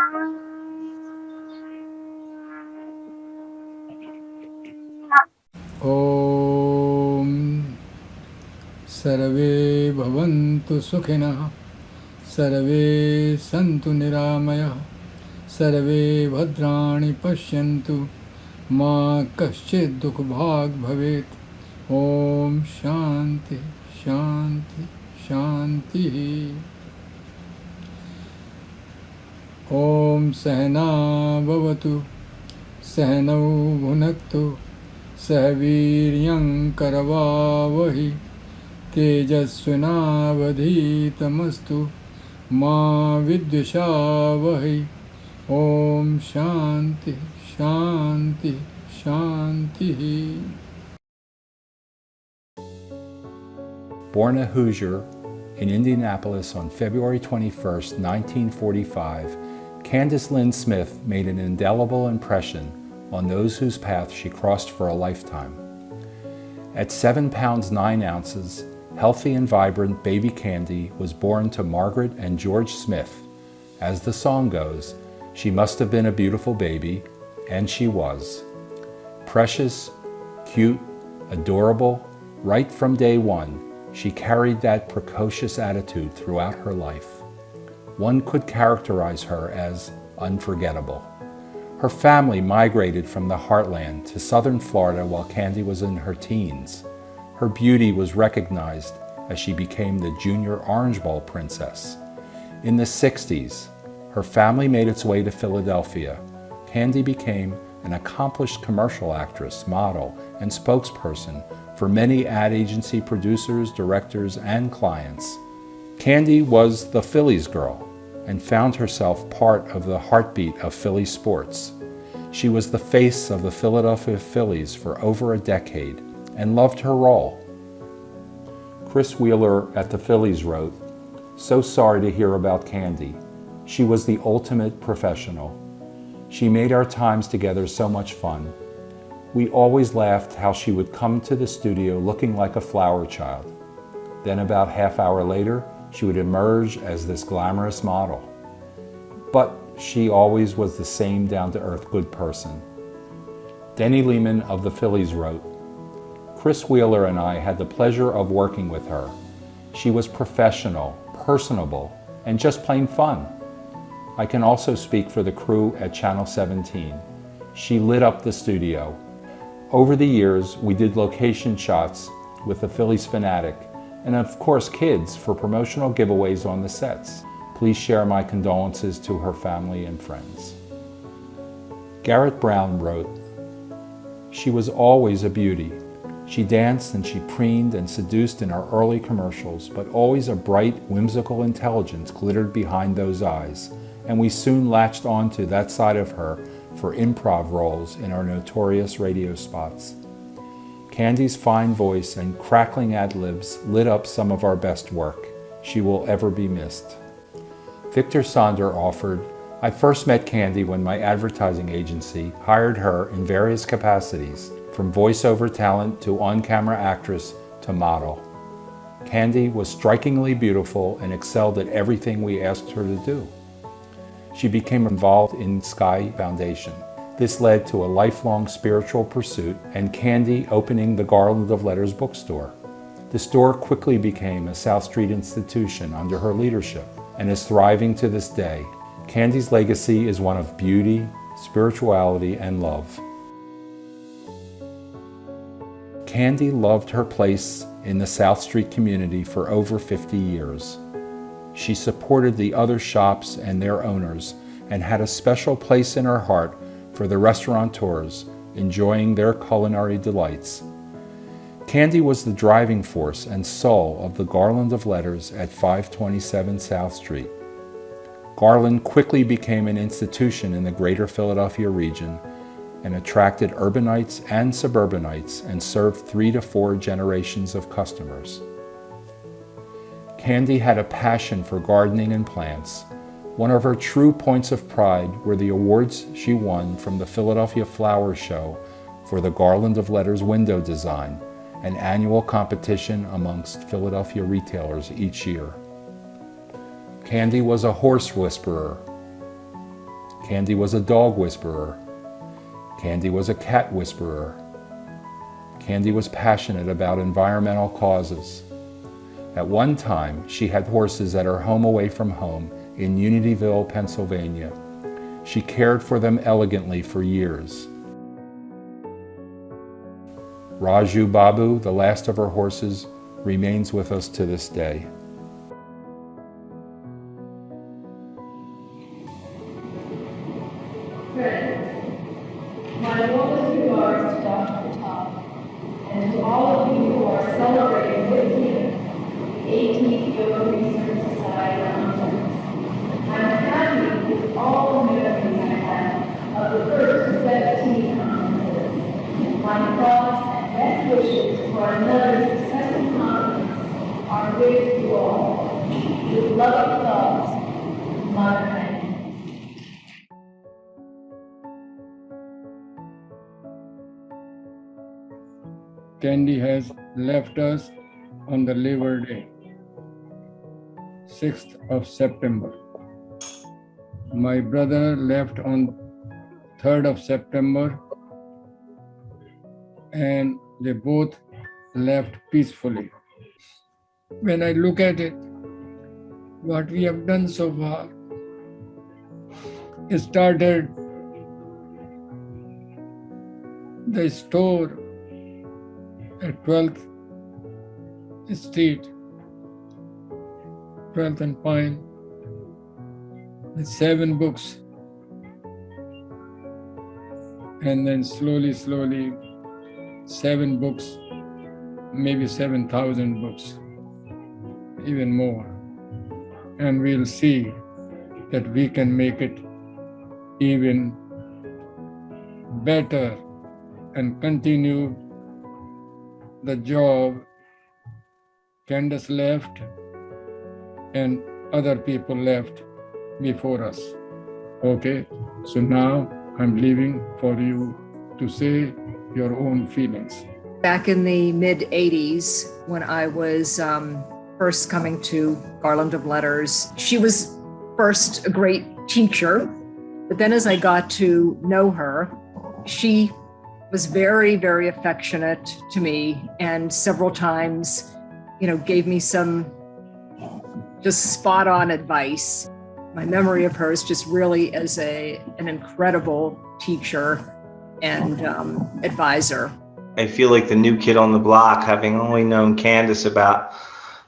ॐ सर्वे भवन्तु सुखिनः सर्वे सन्तु निरामयः सर्वे भद्राणि पश्यन्तु मा कश्चित् दुःखभाग् भवेत् ॐ शान्ति शान्ति शान्तिः ॐ सहना भवतु सहनौ भुनक्तु सह वीर्यं करवावहि तेजस्विनावधीतमस्तु मा विद्विषावहि ॐ शान्ति शान्ति शान्तिः. Born a Hoosier in Indianapolis on February 21, 1945, Candace Lynne Smith made an indelible impression on those whose path she crossed for a lifetime. At 7 pounds 9 ounces, healthy and vibrant baby Candy was born to Margaret and George Smith. As the song goes, she must have been a beautiful baby, and she was. Precious, cute, adorable, right from day one, she carried that precocious attitude throughout her life. One could characterize her as unforgettable. Her family migrated from the heartland to southern Florida while Candy was in her teens. Her beauty was recognized as she became the Junior Orange Bowl princess. In the 60s, her family made its way to Philadelphia. Candy became an accomplished commercial actress, model, and spokesperson for many ad agency producers, directors, and clients. Candy was the Phillies girl and found herself part of the heartbeat of Philly sports. She was the face of the Philadelphia Phillies for over a decade and loved her role. Chris Wheeler at the Phillies wrote, "So sorry to hear about Candy. She was the ultimate professional. She made our times together so much fun. We always laughed how she would come to the studio looking like a flower child. Then about half hour later, she would emerge as this glamorous model. But she always was the same down-to-earth good person." Denny Lehman of the Phillies wrote, "Chris Wheeler and I had the pleasure of working with her. She was professional, personable, and just plain fun. I can also speak for the crew at Channel 17. She lit up the studio. Over the years, we did location shots with the Phillies Fanatic, and of course kids for promotional giveaways on the sets. Please share my condolences to her family and friends." Garrett Brown wrote, "She was always a beauty. She danced and she preened and seduced in our early commercials, but always a bright, whimsical intelligence glittered behind those eyes, and we soon latched onto that side of her for improv roles in our notorious radio spots. Candy's fine voice and crackling ad-libs lit up some of our best work. She will ever be missed." Victor Sonder offered, "I first met Candy when my advertising agency hired her in various capacities, from voiceover talent to on-camera actress to model. Candy was strikingly beautiful and excelled at everything we asked her to do. She became involved in Sky Foundation. This led to a lifelong spiritual pursuit and Candy opening the Garland of Letters bookstore. The store quickly became a South Street institution under her leadership and is thriving to this day. Candy's legacy is one of beauty, spirituality, and love." Candy loved her place in the South Street community for over 50 years. She supported the other shops and their owners and had a special place in her heart for the restaurateurs enjoying their culinary delights. Candy was the driving force and soul of the Garland of Letters at 527 South Street. Garland quickly became an institution in the greater Philadelphia region and attracted urbanites and suburbanites and served 3 to 4 generations of customers. Candy had a passion for gardening and plants. One of her true points of pride were the awards she won from the Philadelphia Flower Show for the Garland of Letters window design, an annual competition amongst Philadelphia retailers each year. Candy was a horse whisperer. Candy was a dog whisperer. Candy was a cat whisperer. Candy was passionate about environmental causes. At one time, she had horses at her home away from home in Unityville, Pennsylvania. She cared for them elegantly for years. Raju Babu, the last of her horses, remains with us to this day. My warmest regards to Dr. Top and to all of you who are celebrating with him the 18th Yoga Research Society conference. I'm happy with all the memories I have of the first 17 conferences. My thoughts and best wishes for another successful conference are with you all. With loving thoughts, Mother Ann. Candy has left us on the Labor Day, 6th of September. My brother left on 3rd of September, and they both left peacefully. When I look at it, what we have done so far, it started the store at 12th Street, 12th and Pine, with 7 books. And then slowly, 7 books, maybe 7,000 books, even more. And we'll see that we can make it even better and continue the job Candace left and other people left before us. Okay, so now I'm leaving for you to say your own feelings. Back in the mid-'80s, when I was first coming to Garland of Letters, she was first a great teacher, but then as I got to know her, she was very, very affectionate to me, and several times, gave me some just spot on advice. My memory of her is just really as an incredible teacher and advisor. I feel like the new kid on the block, having only known Candace about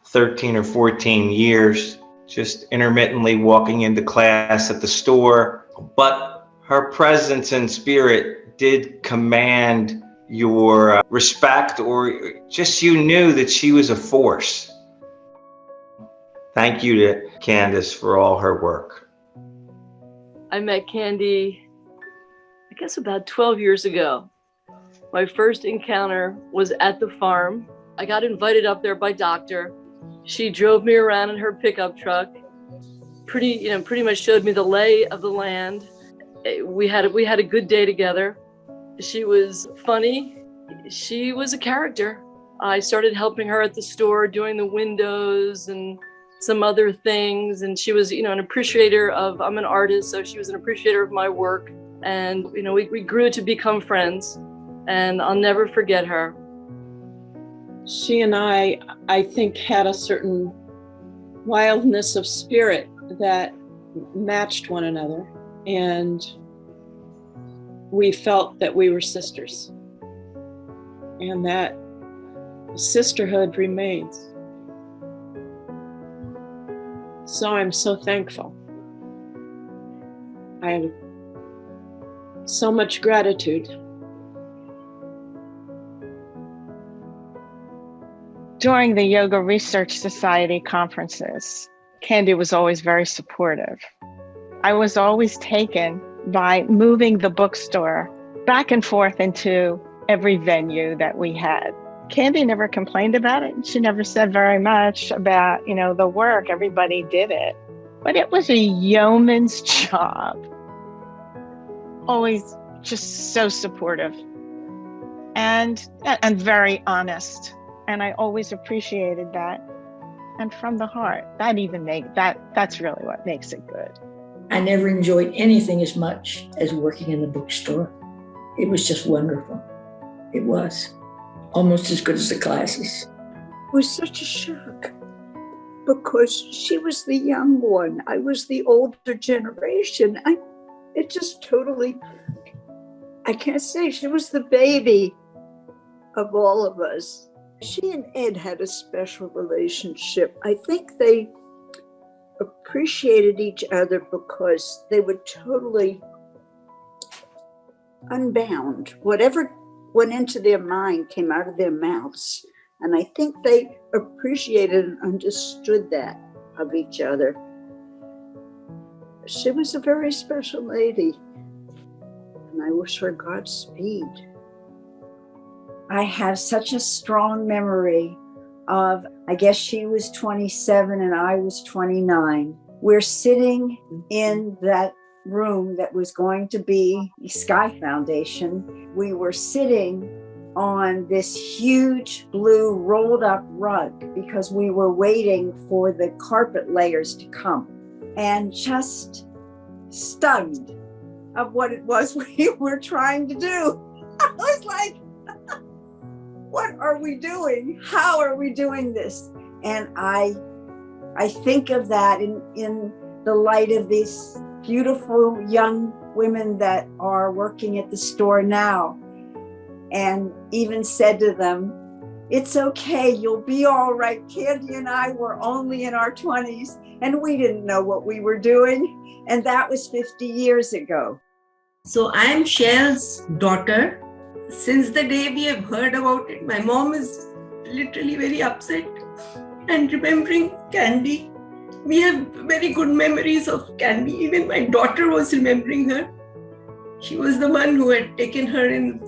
13 or 14 years, just intermittently walking into class at the store. But her presence and spirit did command your respect, or just you knew that she was a force. Thank you to Candace for all her work. I met Candy, I guess about 12 years ago. My first encounter was at the farm. I got invited up there by Doctor. She drove me around in her pickup truck, pretty much showed me the lay of the land. We had a good day together. She was funny. She was a character. I started helping her at the store, doing the windows and some other things. And she was, an appreciator of, I'm an artist, so she was an appreciator of my work. And, we grew to become friends, and I'll never forget her. She and I think, had a certain wildness of spirit that matched one another. And we felt that we were sisters, and that sisterhood remains. So I'm so thankful. I have so much gratitude. During the Yoga Research Society conferences, Candy was always very supportive. I was always taken by moving the bookstore back and forth into every venue that we had. Candy never complained about it. She never said very much about, the work. Everybody did it. But it was a yeoman's job. Always just so supportive and very honest. And I always appreciated that. And from the heart, that's really what makes it good. I never enjoyed anything as much as working in the bookstore. It was just wonderful. It was almost as good as the classes. It was such a shock because she was the young one. I was the older generation. It just totally, I can't say, she was the baby of all of us. She and Ed had a special relationship. I think they appreciated each other because they were totally unbound. Whatever went into their mind came out of their mouths. And I think they appreciated and understood that of each other. She was a very special lady, and I wish her Godspeed. I have such a strong memory of, I guess she was 27 and I was 29. We're sitting in that room that was going to be the Sky Foundation. We were sitting on this huge blue rolled up rug because we were waiting for the carpet layers to come, and just stunned of what it was we were trying to do. I was like, what are we doing? How are we doing this? And I think of that in the light of these beautiful young women that are working at the store now, and even said to them, it's okay, you'll be all right. Candy and I were only in our 20s and we didn't know what we were doing. And that was 50 years ago. So I'm Shell's daughter. Since the day we have heard about it, my mom is literally very upset. And remembering Candy, we have very good memories of Candy. Even my daughter was remembering her. She was the one who had taken her in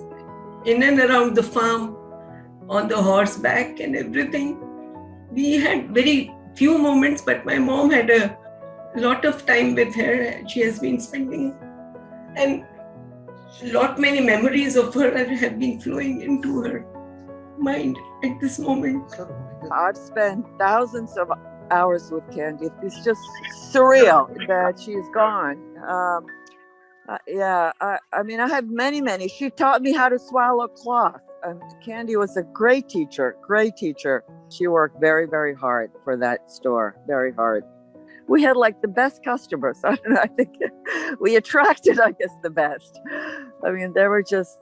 and around the farm on the horseback and everything. We had very few moments, but my mom had a lot of time with her. She has been spending, and many memories of her have been flowing into her mind at this moment. I've spent thousands of hours with Candy. It's just surreal that she's gone. I mean, I have many. She taught me how to swallow cloth. Candy was a great teacher. She worked very, very hard for that store, very hard. We had like the best customers. I don't know, I think we attracted, I guess, the best. I mean, there were just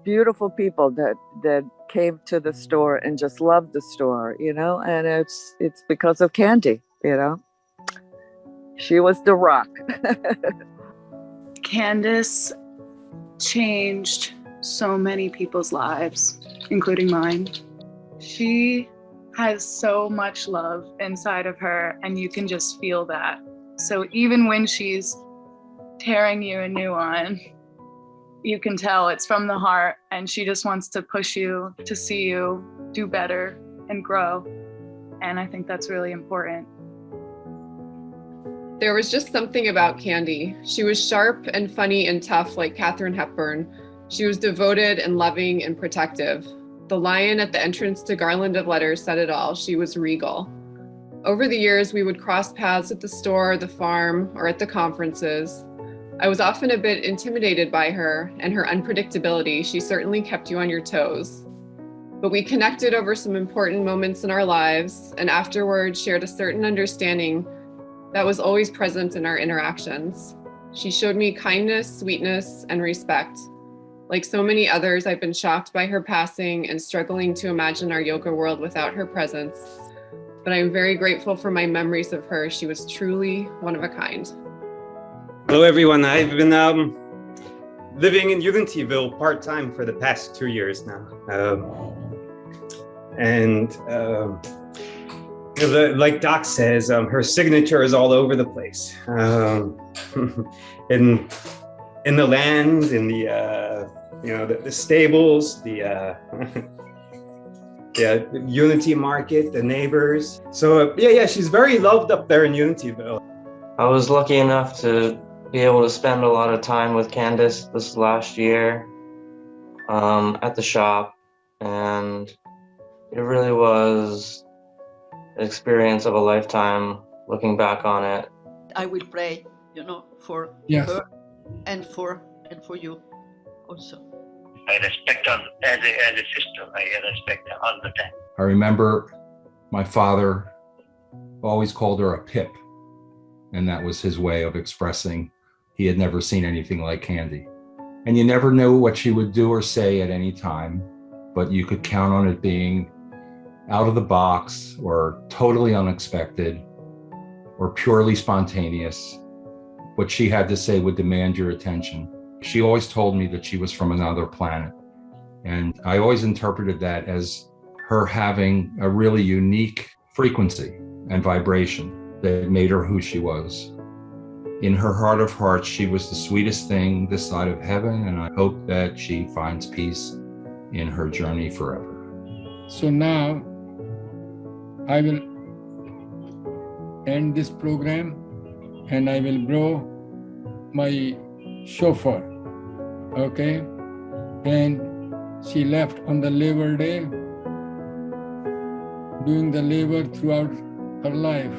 beautiful people that came to the store and just loved the store, and it's because of Candy, She was the rock. Candace changed so many people's lives, including mine. She has so much love inside of her, and you can just feel that. So even when she's tearing you a new one, you can tell it's from the heart, and she just wants to push you to see you do better and grow. And I think that's really important. There was just something about Candy. She was sharp and funny and tough like Katharine Hepburn. She was devoted and loving and protective. The lion at the entrance to Garland of Letters said it all. She was regal. Over the years, we would cross paths at the store, the farm, or at the conferences. I was often a bit intimidated by her and her unpredictability. She certainly kept you on your toes. But we connected over some important moments in our lives, and afterwards shared a certain understanding that was always present in our interactions. She showed me kindness, sweetness, and respect. Like so many others, I've been shocked by her passing and struggling to imagine our yoga world without her presence. But I'm very grateful for my memories of her. She was truly one of a kind. Hello, everyone. I've been living in Unityville part-time for the past 2 years now. Like Doc says, her signature is all over the place. In the land, in the stables, the Unity Market, the neighbors. So she's very loved up there in Unityville. I was lucky enough to be able to spend a lot of time with Candace this last year at the shop, and it really was an experience of a lifetime looking back on it. I will pray for Yes. her and for you also. I respect her as a sister. I respect her all the time. I remember my father always called her a pip, and that was his way of expressing he had never seen anything like Candy. And you never knew what she would do or say at any time, but you could count on it being out of the box or totally unexpected or purely spontaneous. What she had to say would demand your attention. She always told me that she was from another planet. And I always interpreted that as her having a really unique frequency and vibration that made her who she was. In her heart of hearts, she was the sweetest thing this side of heaven, and I hope that she finds peace in her journey forever. So now I will end this program and I will blow my shofar. Okay? And she left on the labor day, doing the labor throughout her life.